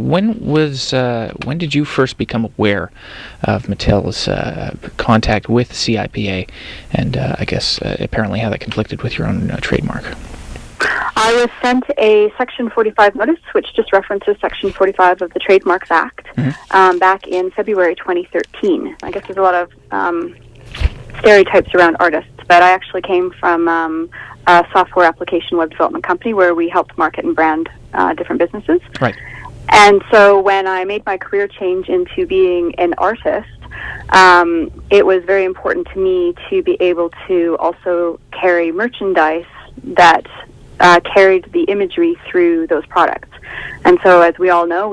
when did you first become aware of Mattel's contact with CIPA, and I guess apparently how that conflicted with your own trademark? I was sent a Section 45 notice, which just references Section 45 of the Trademarks Act, back in February 2013. I guess there's a lot of stereotypes around artists, but I actually came from a software application web development company where we helped market and brand different businesses. Right. And so when I made my career change into being an artist, it was very important to me to be able to also carry merchandise that carried the imagery through those products. And so, as we all know,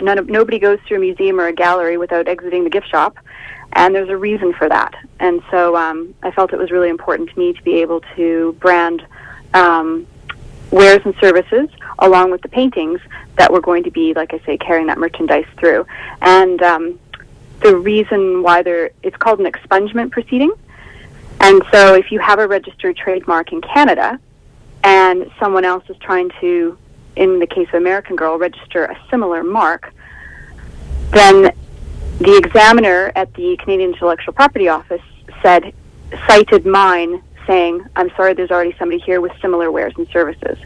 nobody goes through a museum or a gallery without exiting the gift shop, and there's a reason for that. And so I felt it was really important to me to be able to brand wares and services along with the paintings that were going to be, like I say, carrying that merchandise through. And the reason why it's called an expungement proceeding. And so if you have a registered trademark in Canada and someone else is trying to, in the case of American Girl, register a similar mark, then the examiner at the Canadian Intellectual Property Office cited mine, saying, I'm sorry, there's already somebody here with similar wares and services.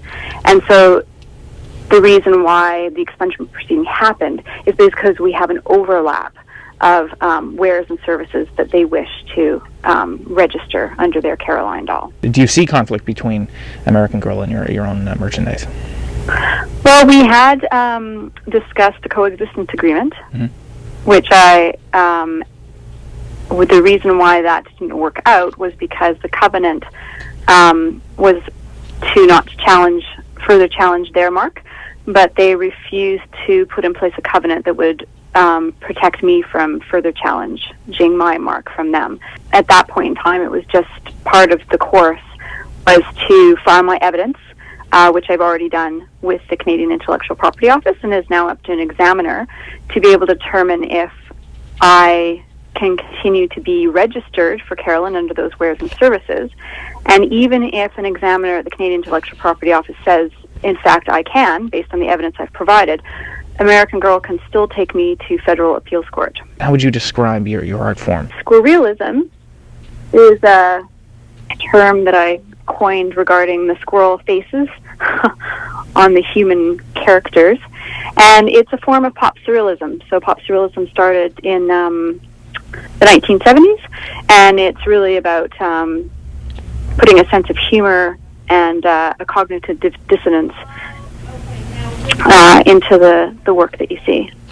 And so the reason why the expungement proceeding happened is because we have an overlap of wares and services that they wish to register under their Carollyne doll. Do you see conflict between American Girl and your own merchandise? Well, we had discussed the coexistence agreement, which the reason why that didn't work out was because the covenant was to not further challenge their mark, but they refused to put in place a covenant that would protect me from further challenging my mark from them. At that point in time, it was just part of the course was to file my evidence, which I've already done with the Canadian Intellectual Property Office, and is now up to an examiner to be able to determine if I can continue to be registered for Carollyne under those wares and services. And even if an examiner at the Canadian Intellectual Property Office says, in fact, I can, based on the evidence I've provided, American Girl can still take me to federal appeals court. How would you describe your art form? Squirrealism is a term that I coined regarding the squirrel faces on the human characters, and it's a form of pop surrealism. So pop surrealism started in the 1970s, and it's really about putting a sense of humor and a cognitive dissonance into the work that you see.